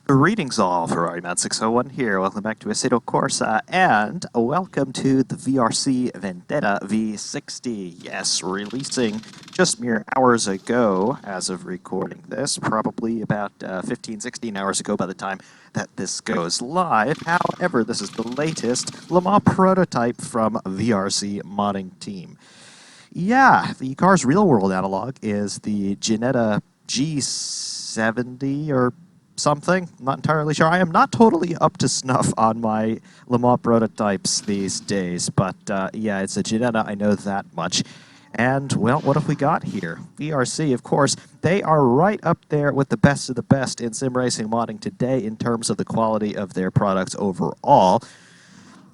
Greetings all, Ferrari601 here. Welcome back to Assetto Corsa, and welcome to the VRC Vendetta V60. Yes, releasing just mere hours ago, as of recording this, probably about 15, 16 hours ago by the time that this goes live. However, this is the latest Le Mans prototype from VRC modding team. Yeah, the car's real-world analog is the Vendetta G70 or something. I'm not entirely sure. I am not totally up to snuff on my Le Mans prototypes these days, but yeah, it's a Vendetta, I know that much. And, well, what have we got here? VRC, of course, they are right up there with the best of the best in sim racing modding today in terms of the quality of their products overall.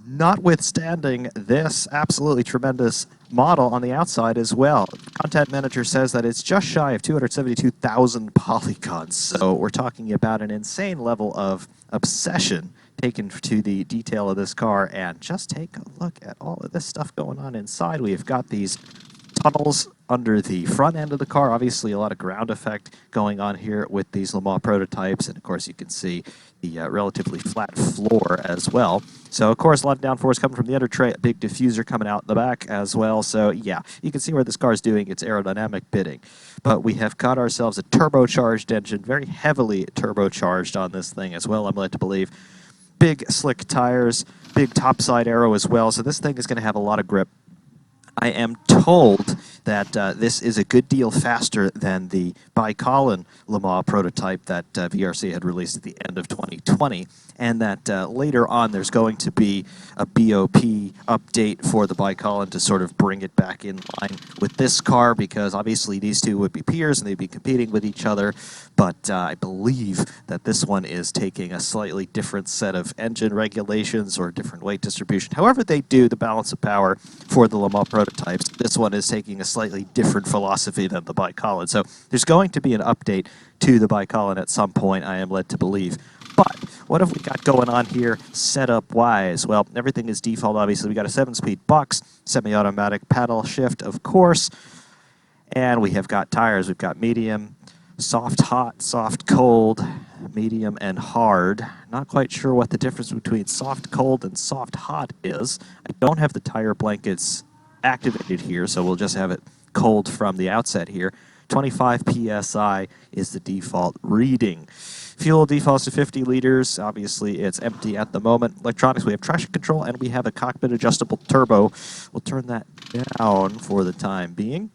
Notwithstanding this absolutely tremendous model on the outside as well. Content Manager says that it's just shy of 272,000 polygons, so we're talking about an insane level of obsession taken to the detail of this car. And just take a look at all of this stuff going on inside. We've got these tunnels under the front end of the car. Obviously, a lot of ground effect going on here with these Le Mans prototypes. And, of course, you can see the relatively flat floor as well. So, of course, a lot of downforce coming from the under tray, a big diffuser coming out the back as well. So, yeah, you can see where this car is doing its aerodynamic bidding. But we have got ourselves a turbocharged engine, very heavily turbocharged on this thing as well, I'm led to believe. Big, slick tires, big topside aero as well. So this thing is going to have a lot of grip. I am told that this is a good deal faster than the Bicolin Le Mans prototype that VRC had released at the end of 2020, and that later on there's going to be a BOP update for the Bicolin to sort of bring it back in line with this car, because obviously these two would be peers and they'd be competing with each other, but I believe that this one is taking a slightly different set of engine regulations or different weight distribution. However they do the balance of power for the Le Mans prototypes, this one is taking a slightly different philosophy than the Bicolin. So there's going to be an update to the Bicolin at some point, I am led to believe. But what have we got going on here setup-wise? Well, everything is default, obviously. We got a 7-speed box, semi-automatic paddle shift, of course. And we have got tires. We've got medium, soft, hot, soft, cold, medium, and hard. Not quite sure what the difference between soft, cold, and soft, hot is. I don't have the tire blankets activated here, so we'll just have it cold from the outset here. 25 PSI is the default reading. Fuel defaults to 50 liters. Obviously, it's empty at the moment. Electronics, we have traction control, and we have a cockpit adjustable turbo. We'll turn that down for the time being.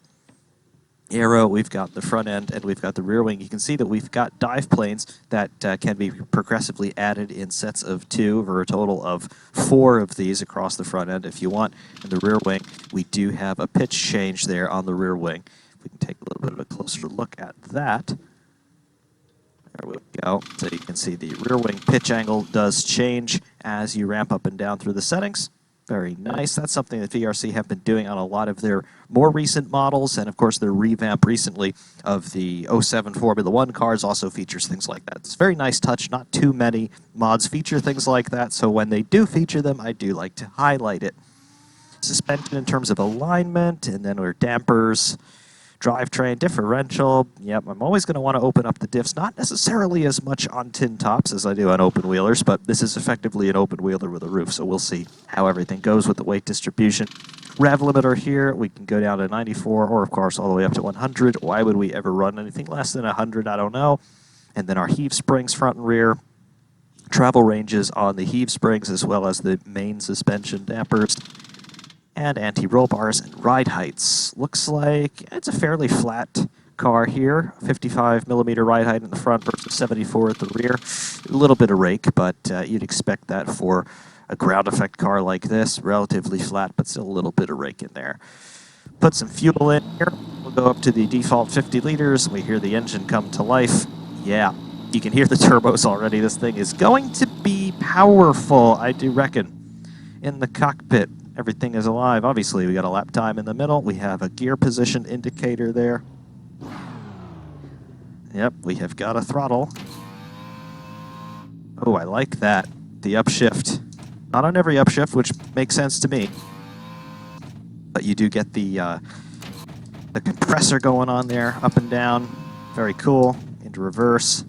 Aero, we've got the front end, and we've got the rear wing. You can see that we've got dive planes that can be progressively added in sets of 2 for a total of 4 of these across the front end if you want. And the rear wing, we do have a pitch change there on the rear wing. We can take a little bit of a closer look at that. There we go. So you can see the rear wing pitch angle does change as you ramp up and down through the settings. Very nice. That's something that VRC have been doing on a lot of their more recent models, and of course their revamp recently of the 07 Formula 1 cars also features things like that. It's a very nice touch. Not too many mods feature things like that, so when they do feature them, I do like to highlight it. Suspension in terms of alignment, and then our dampers, drivetrain, differential. Yep, I'm always going to want to open up the diffs, not necessarily as much on tin tops as I do on open wheelers, but this is effectively an open wheeler with a roof, so we'll see how everything goes with the weight distribution. Rev limiter here, we can go down to 94, or of course all the way up to 100. Why would we ever run anything less than 100? I don't know. And then our heave springs front and rear. Travel ranges on the heave springs as well as the main suspension dampers. And anti-roll bars and ride heights. Looks like it's a fairly flat car here. 55 millimeter ride height in the front versus 74 at the rear. A little bit of rake, but you'd expect that for a ground effect car like this. Relatively flat, but still a little bit of rake in there. Put some fuel in here. We'll go up to the default 50 liters. We hear the engine come to life. Yeah, you can hear the turbos already. This thing is going to be powerful, I do reckon. In the cockpit, everything is alive. Obviously, we got a lap time in the middle. We have a gear position indicator there. Yep, we have got a throttle. Oh, I like that. The upshift. Not on every upshift, which makes sense to me. But you do get the compressor going on there, up and down. Very cool. Into reverse.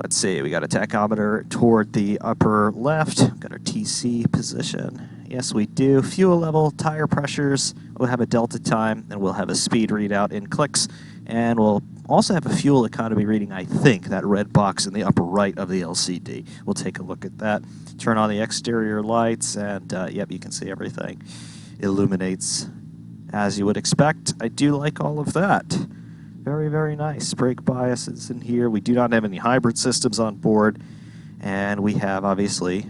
Let's see, we got a tachometer toward the upper left. Got our TC position. Yes, we do. Fuel level, tire pressures. We'll have a delta time, and we'll have a speed readout in clicks. And we'll also have a fuel economy reading, I think, that red box in the upper right of the LCD. We'll take a look at that. Turn on the exterior lights, and yep, you can see everything illuminates as you would expect. I do like all of that. Very, very nice. Brake biases in here. We do not have any hybrid systems on board. And we have, obviously,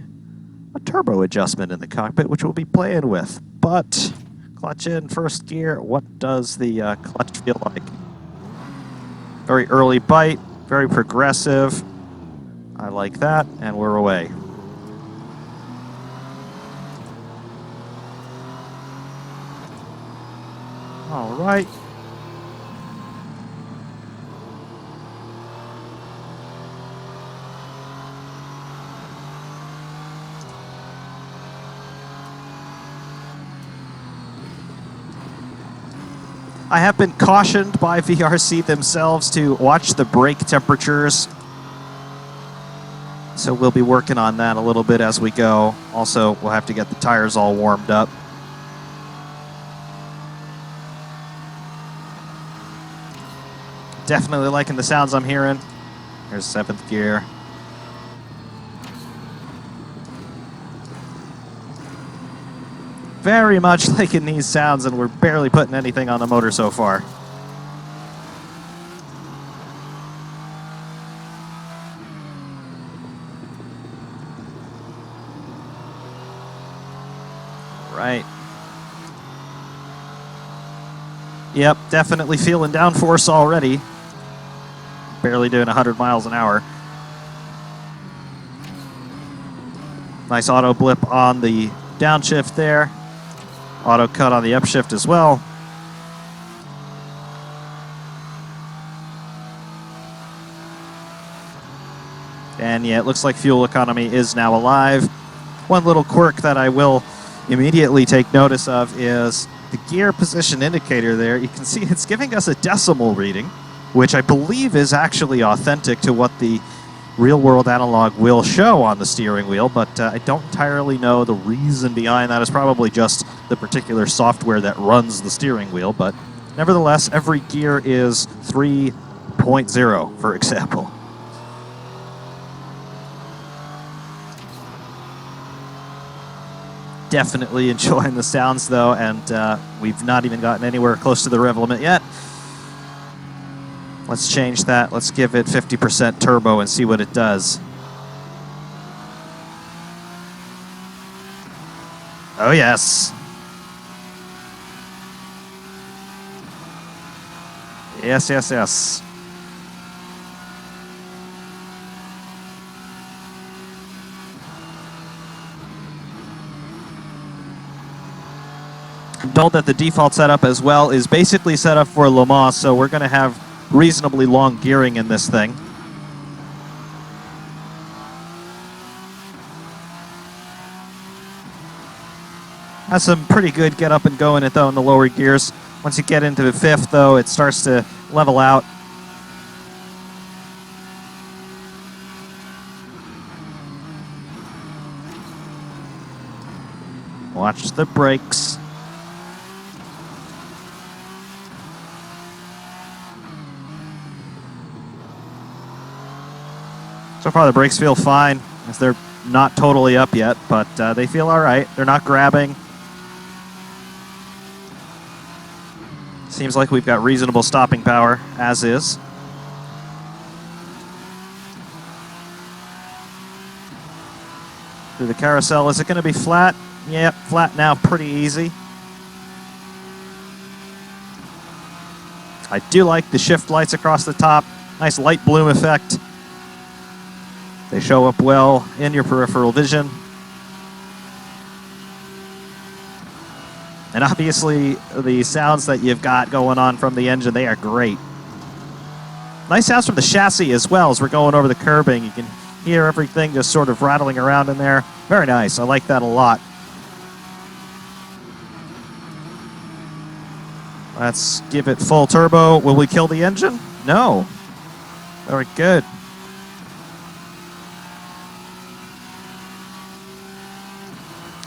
a turbo adjustment in the cockpit, which we'll be playing with. But, clutch in, first gear, what does the clutch feel like? Very early bite, very progressive. I like that, and we're away. All right. I have been cautioned by VRC themselves to watch the brake temperatures. So we'll be working on that a little bit as we go. Also, we'll have to get the tires all warmed up. Definitely liking the sounds I'm hearing. Here's 7th gear. Very much liking these sounds, and we're barely putting anything on the motor so far. Right. Yep, definitely feeling downforce already. Barely doing 100 miles an hour. Nice auto blip on the downshift there. Auto cut on the upshift as well. And yeah, it looks like fuel economy is now alive. One little quirk that I will immediately take notice of is the gear position indicator there. You can see it's giving us a decimal reading, which I believe is actually authentic to what the real-world analog will show on the steering wheel, but I don't entirely know the reason behind that. It's probably just the particular software that runs the steering wheel, but nevertheless, every gear is 3.0, for example. Definitely enjoying the sounds, though, and we've not even gotten anywhere close to the rev limit yet. Let's change that. Let's give it 50% turbo and see what it does. Oh, yes. Yes, yes, yes. I'm told that the default setup as well is basically set up for Le Mans, so we're going to have reasonably long gearing in this thing. Has some pretty good get up and go in it, though, in the lower gears. Once you get into the 5th, though, it starts to level out. Watch the brakes. So far, the brakes feel fine. They're not totally up yet, but they feel all right. They're not grabbing. Seems like we've got reasonable stopping power, as is. Through the carousel, is it going to be flat? Yep, flat now, pretty easy. I do like the shift lights across the top. Nice light bloom effect. They show up well in your peripheral vision. And obviously, the sounds that you've got going on from the engine, they are great. Nice sounds from the chassis as well as we're going over the curbing. You can hear everything just sort of rattling around in there. Very nice. I like that a lot. Let's give it full turbo. Will we kill the engine? No. Very good.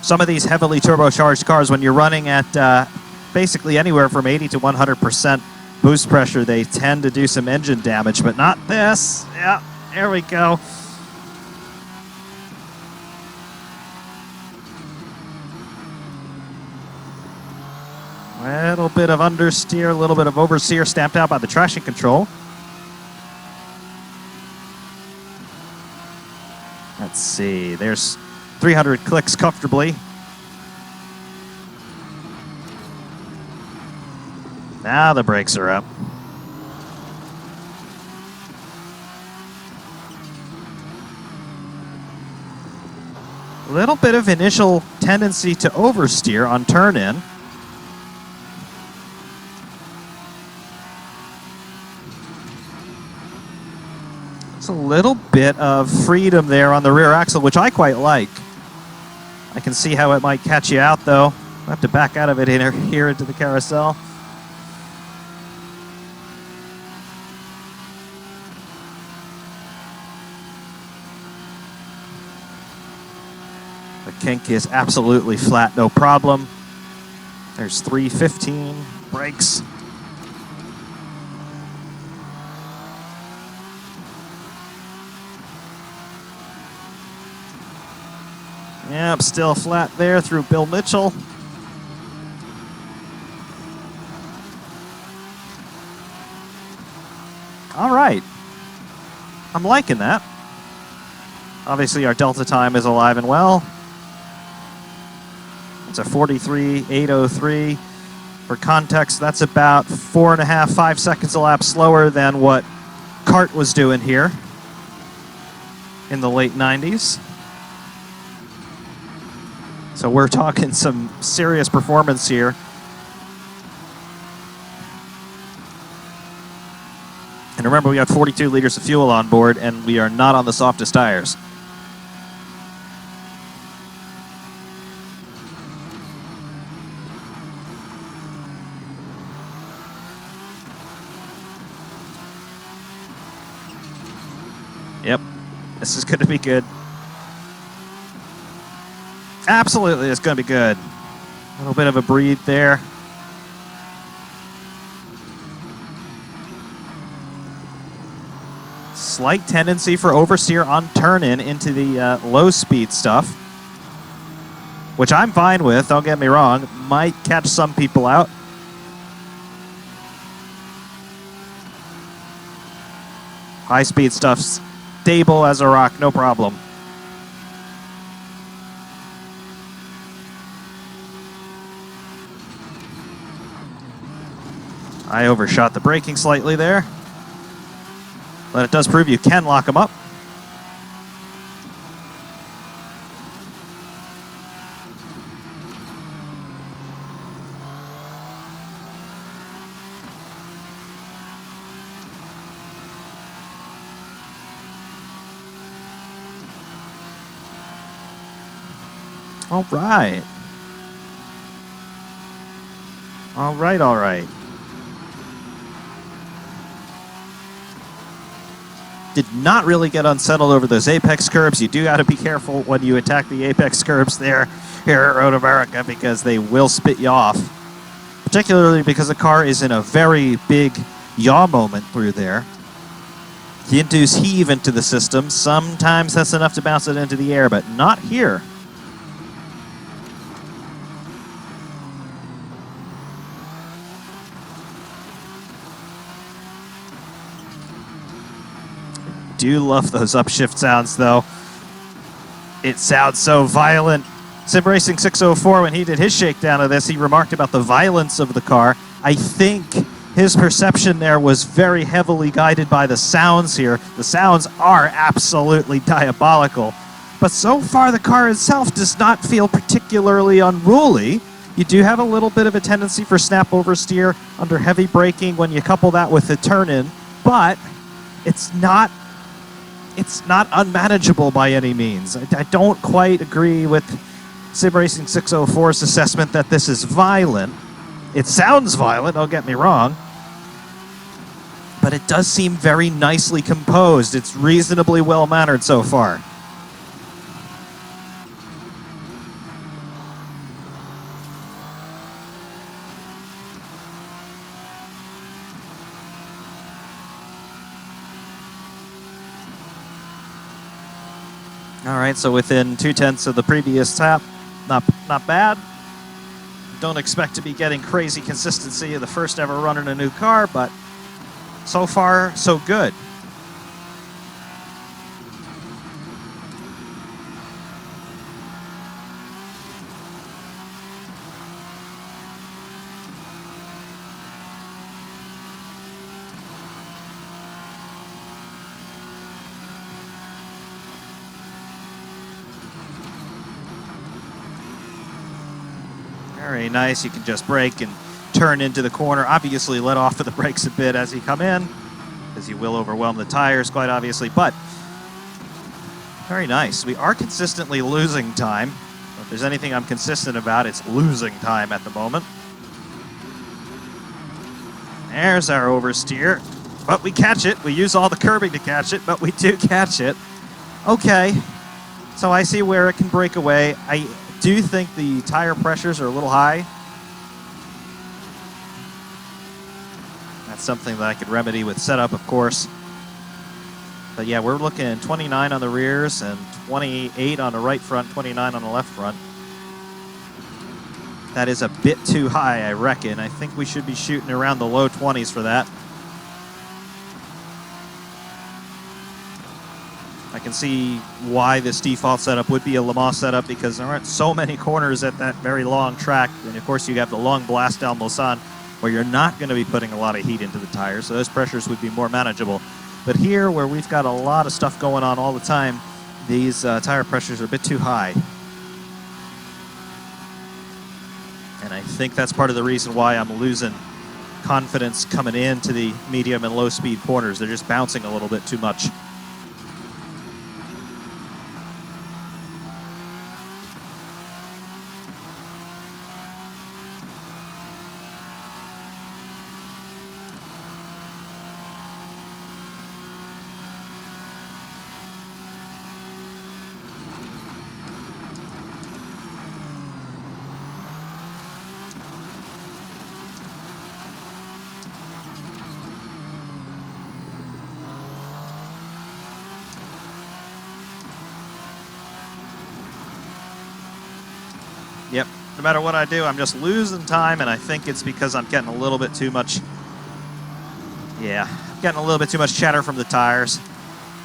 Some of these heavily turbocharged cars, when you're running at basically anywhere from 80 to 100% boost pressure, they tend to do some engine damage, but not this. Yeah, there we go. A little bit of understeer, a little bit of oversteer stamped out by the traction control. Let's see, there's 300 clicks comfortably. Now the brakes are up. A little bit of initial tendency to oversteer on turn-in. A little bit of freedom there on the rear axle, which I quite like. I can see how it might catch you out, though. I have to back out of it here into the carousel. The kink is absolutely flat, no problem. There's 315 brakes. Yep, still flat there through Bill Mitchell. All right. I'm liking that. Obviously, our delta time is alive and well. It's a 43.803. For context, that's about 4.5, 5 seconds a lap slower than what Kart was doing here in the late 90s. So we're talking some serious performance here. And remember, we got 42 liters of fuel on board, and we are not on the softest tires. Yep, this is going to be good. Absolutely, it's going to be good. A little bit of a breathe there. Slight tendency for oversteer on turn-in into the low-speed stuff, which I'm fine with, don't get me wrong. Might catch some people out. High-speed stuff's stable as a rock, no problem. I overshot the braking slightly there, but it does prove you can lock them up. All right. All right, all right. Did not really get unsettled over those apex curbs. You do got to be careful when you attack the apex curbs there here at Road America, because they will spit you off. Particularly because the car is in a very big yaw moment through there. You induce heave into the system. Sometimes that's enough to bounce it into the air, but not here. Do love those upshift sounds, though. It sounds so violent. Sim Racing 604, when he did his shakedown of this, he remarked about the violence of the car. I think his perception there was very heavily guided by the sounds here. The sounds are absolutely diabolical. But so far, the car itself does not feel particularly unruly. You do have a little bit of a tendency for snap oversteer under heavy braking when you couple that with the turn-in, but it's not unmanageable by any means. I don't quite agree with Sim Racing 604's assessment that this is violent. It sounds violent, don't get me wrong, but it does seem very nicely composed. It's reasonably well-mannered so far. All right, so within 2/10 of the previous tap, not bad. Don't expect to be getting crazy consistency of the first ever run in a new car, but so far, so good. Very nice. You can just brake and turn into the corner. Obviously, let off of the brakes a bit as you come in, because you will overwhelm the tires, quite obviously. But very nice. We are consistently losing time. If there's anything I'm consistent about, it's losing time at the moment. There's our oversteer. But we catch it. We use all the curbing to catch it, but we do catch it. Okay. So I see where it can break away. I do think the tire pressures are a little high. That's something that I could remedy with setup, of course. But yeah, we're looking at 29 on the rears and 28 on the right front, 29 on the left front. That is a bit too high, I reckon. I think we should be shooting around the low 20s for that. I can see why this default setup would be a Le Mans setup, because there aren't so many corners at that very long track. And of course, you have the long blast down Mulsanne, where you're not going to be putting a lot of heat into the tires, so those pressures would be more manageable. But here, where we've got a lot of stuff going on all the time, these tire pressures are a bit too high. And I think that's part of the reason why I'm losing confidence coming into the medium and low speed corners. They're just bouncing a little bit too much. Yep, no matter what I do, I'm just losing time, and I think it's because I'm getting a little bit too much, getting a little bit too much chatter from the tires.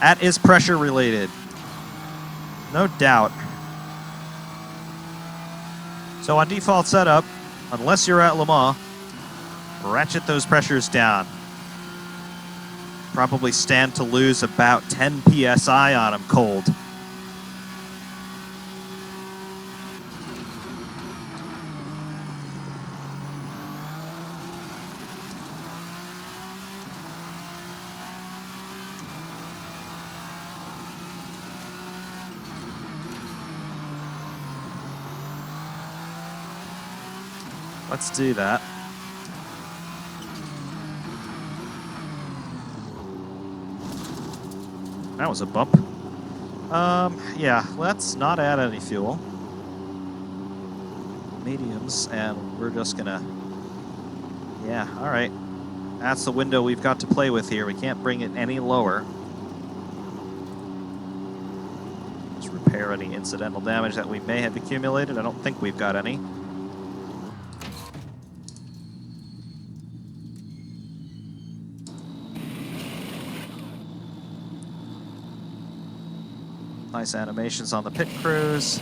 That is pressure related, no doubt. So on default setup, unless you're at Le Mans, ratchet those pressures down. Probably stand to lose about 10 PSI on them cold. Let's do that. That was a bump. Yeah, let's not add any fuel. Mediums, and we're just gonna... Yeah, all right. That's the window we've got to play with here. We can't bring it any lower. Just repair any incidental damage that we may have accumulated. I don't think we've got any. Nice animations on the pit crews.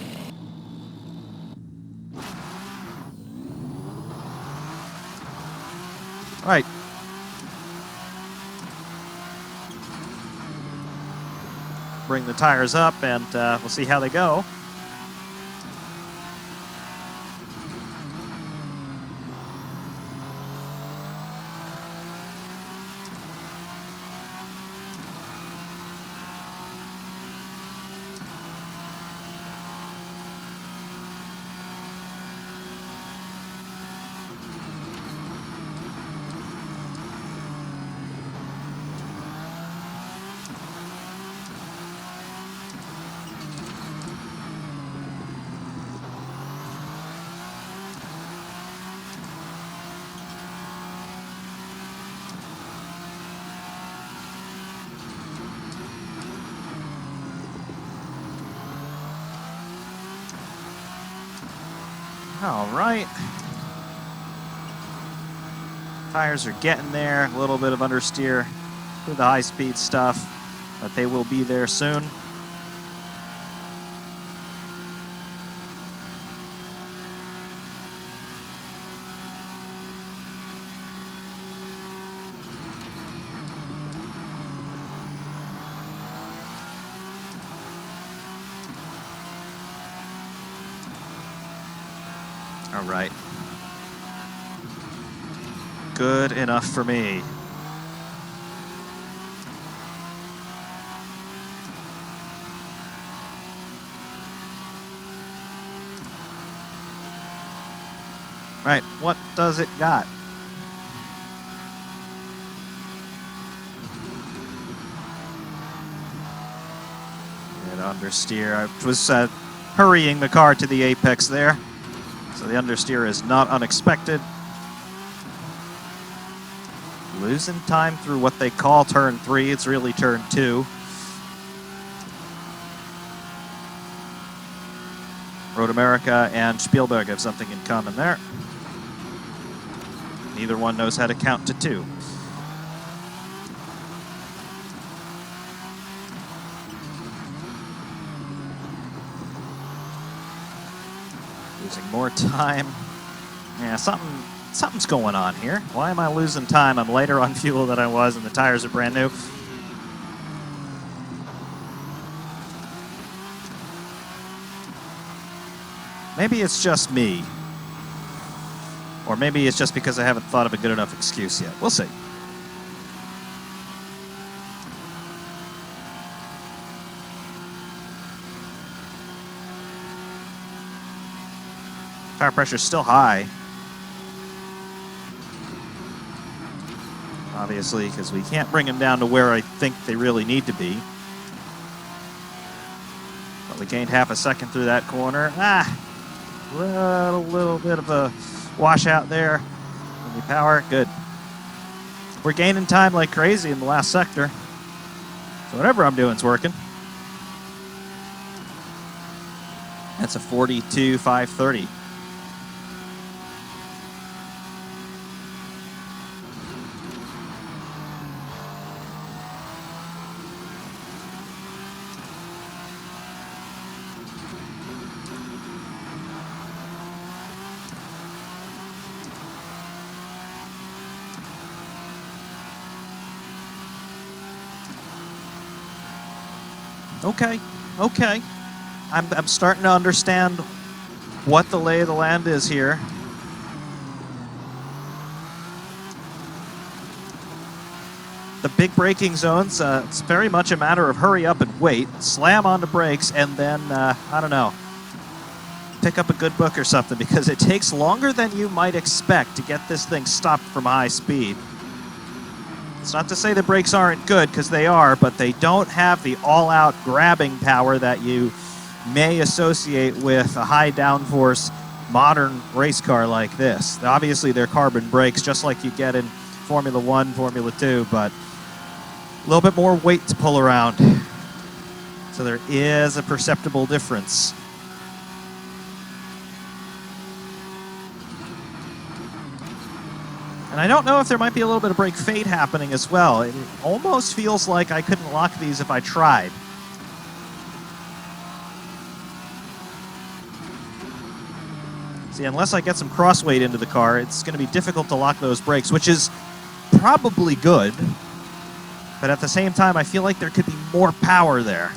All right. Bring the tires up, and we'll see how they go. All right. Tires are getting there. A little bit of understeer through the high-speed stuff, but they will be there soon. All right. Good enough for me. Right, what does it got? Good understeer. I was hurrying the car to the apex there, so the understeer is not unexpected. Losing time through what they call turn 3. It's really turn 2. Road America and Spielberg have something in common there. Neither one knows how to count to 2. Losing more time. Yeah, something's going on here. Why am I losing time? I'm lighter on fuel than I was, and the tires are brand new. Maybe it's just me. Or maybe it's just because I haven't thought of a good enough excuse yet. We'll see. Tire pressure's still high. Obviously, because we can't bring them down to where I think they really need to be. But we gained half a second through that corner. Little bit of a washout there. When we power, good. We're gaining time like crazy in the last sector. So whatever I'm doing is working. That's a 42.530. Okay. I'm starting to understand what the lay of the land is here. The big braking zones, it's very much a matter of hurry up and wait, slam on the brakes, and then, I don't know, pick up a good book or something, because it takes longer than you might expect to get this thing stopped from high speed. It's not to say the brakes aren't good, because they are, but they don't have the all-out grabbing power that you may associate with a high downforce modern race car like this. Obviously, they're carbon brakes, just like you get in Formula 1, Formula 2, but a little bit more weight to pull around. So there is a perceptible difference. And I don't know if there might be a little bit of brake fade happening as well. It almost feels like I couldn't lock these if I tried. See, unless I get some crossweight into the car, it's going to be difficult to lock those brakes, which is probably good. But at the same time, I feel like there could be more power there.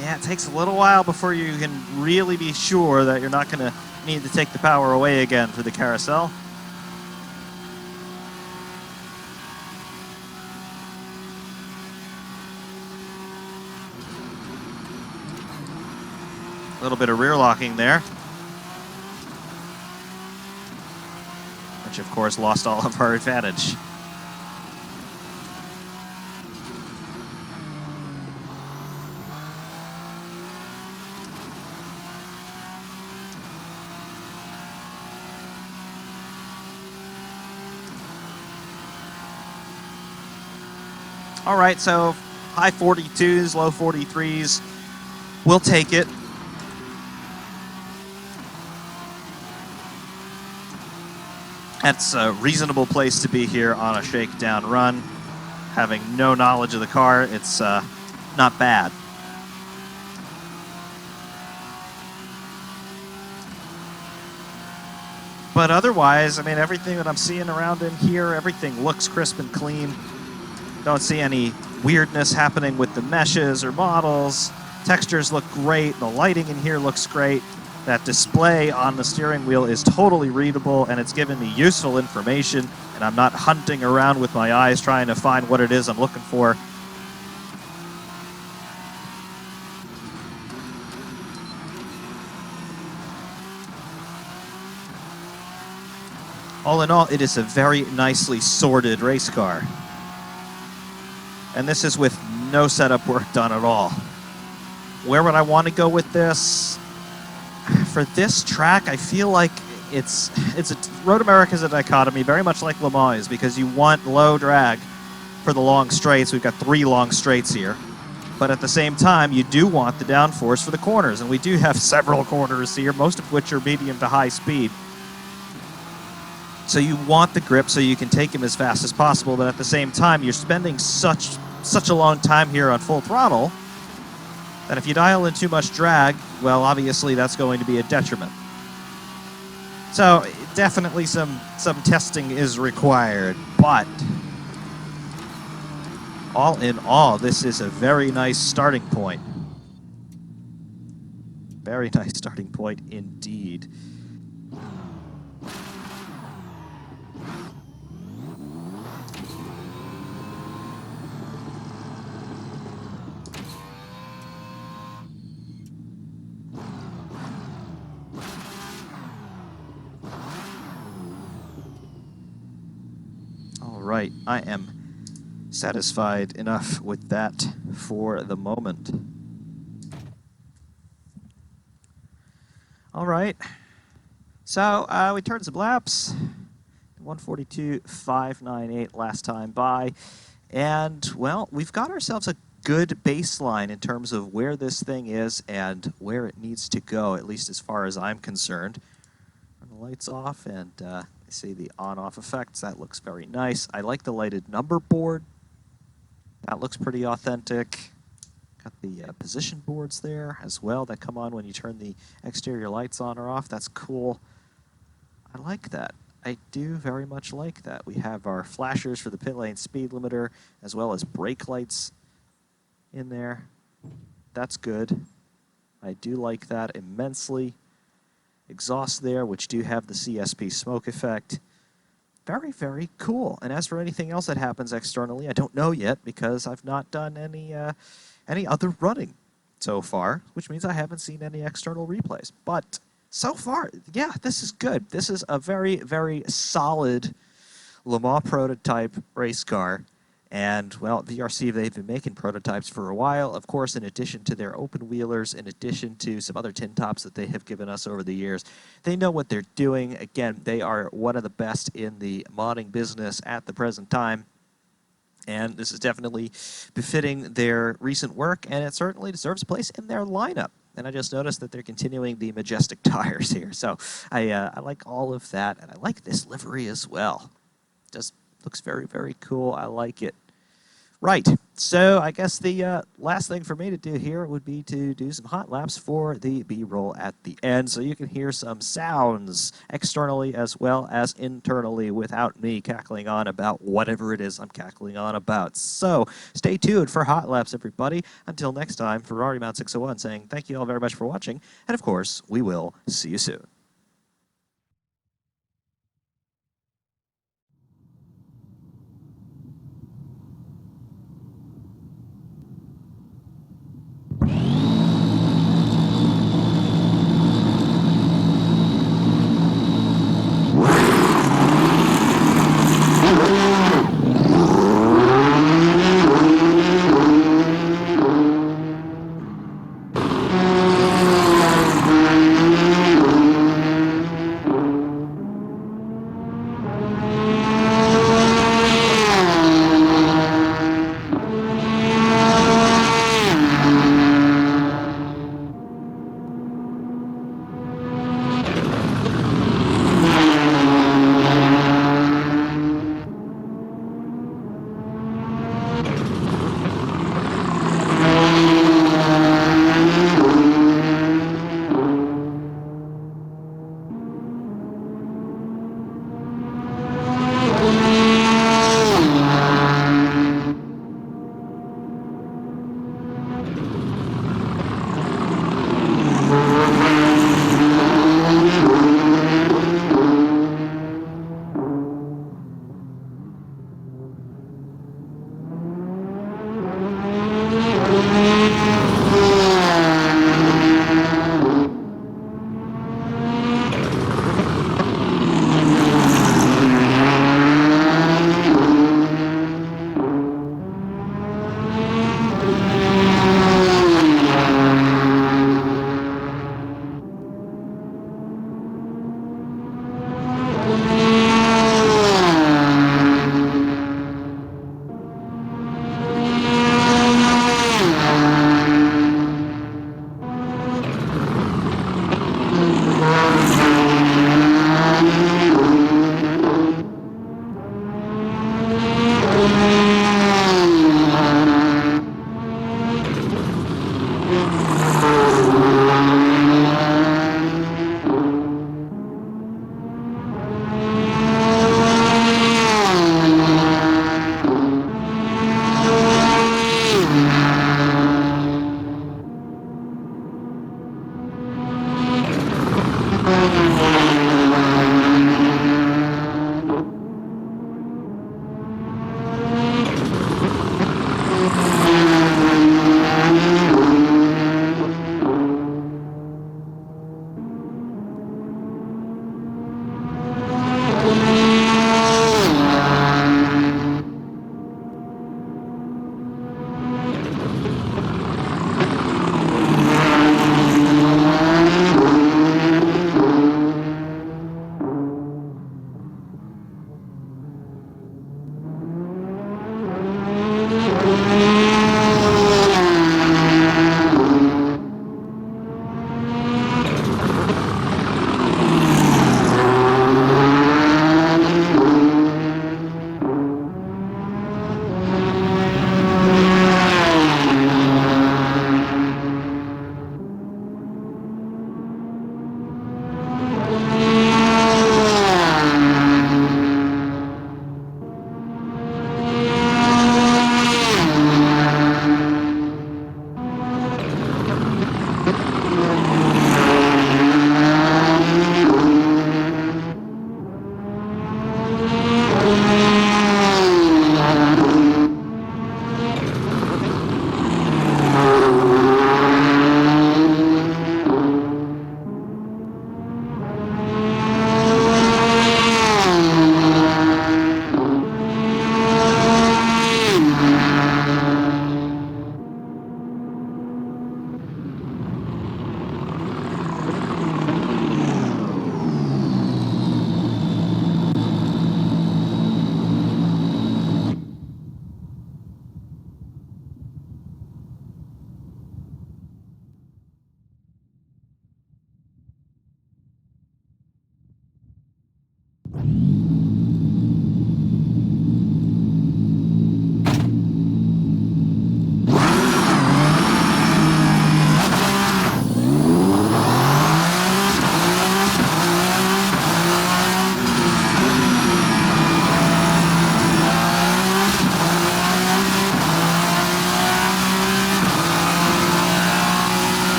Yeah, it takes a little while before you can really be sure that you're not going to need to take the power away again for the carousel. A little bit of rear locking there, which of course lost all of our advantage. All right, so high 42s, low 43s, we'll take it. That's a reasonable place to be here on a shakedown run. Having no knowledge of the car, it's not bad. But otherwise, I mean, everything that I'm seeing around in here, everything looks crisp and clean. Don't see any weirdness happening with the meshes or models. Textures look great. The lighting in here looks great. That display on the steering wheel is totally readable, and it's giving me useful information, and I'm not hunting around with my eyes trying to find what it is I'm looking for. All in all, it is a very nicely sorted race car. And this is with no setup work done at all. Where would I want to go with this? For this track, I feel like Road America is a dichotomy, very much like Le Mans, because you want low drag for the long straights. We've got 3 long straights here. But at the same time, you do want the downforce for the corners, and we do have several corners here, most of which are medium to high speed. So you want the grip so you can take him as fast as possible, but at the same time, you're spending such a long time here on full throttle that if you dial in too much drag, well, obviously that's going to be a detriment. So definitely some testing is required, but all in all, this is a very nice starting point. Very nice starting point indeed. Right, I am satisfied enough with that for the moment. All right, so we turned some laps, 142.598 last time by, and well, we've got ourselves a good baseline in terms of where this thing is and where it needs to go, at least as far as I'm concerned. Turn the lights off and see the on-off effects. That looks very nice. I like the lighted number board. That looks pretty authentic. Got the position boards there as well that come on when you turn the exterior lights on or off. That's cool. I like that. I do very much like that. We have our flashers for the pit lane speed limiter as well as brake lights in there. That's good. I do like that immensely. Exhaust there, which do have the CSP smoke effect. Very, very cool. And as for anything else that happens externally, I don't know yet because I've not done any other running so far, which means I haven't seen any external replays. But so far, yeah, this is good. This is a very, very solid Le Mans prototype race car. And, well, VRC, they've been making prototypes for a while. Of course, in addition to their open wheelers, in addition to some other tin tops that they have given us over the years, they know what they're doing. Again, they are one of the best in the modding business at the present time. And this is definitely befitting their recent work, and it certainly deserves a place in their lineup. And I just noticed that they're continuing the Majestic tires here. So I like all of that, and I like this livery as well. Just looks very, very cool. I like it. Right, So I guess the last thing for me to do here would be to do some hot laps for the B-roll at the end, so you can hear some sounds externally as well as internally without me cackling on about whatever it is I'm cackling on about. So stay tuned for hot laps, everybody. Until next time, Ferrari Mount 601 saying thank you all very much for watching, and of course, we will see you soon.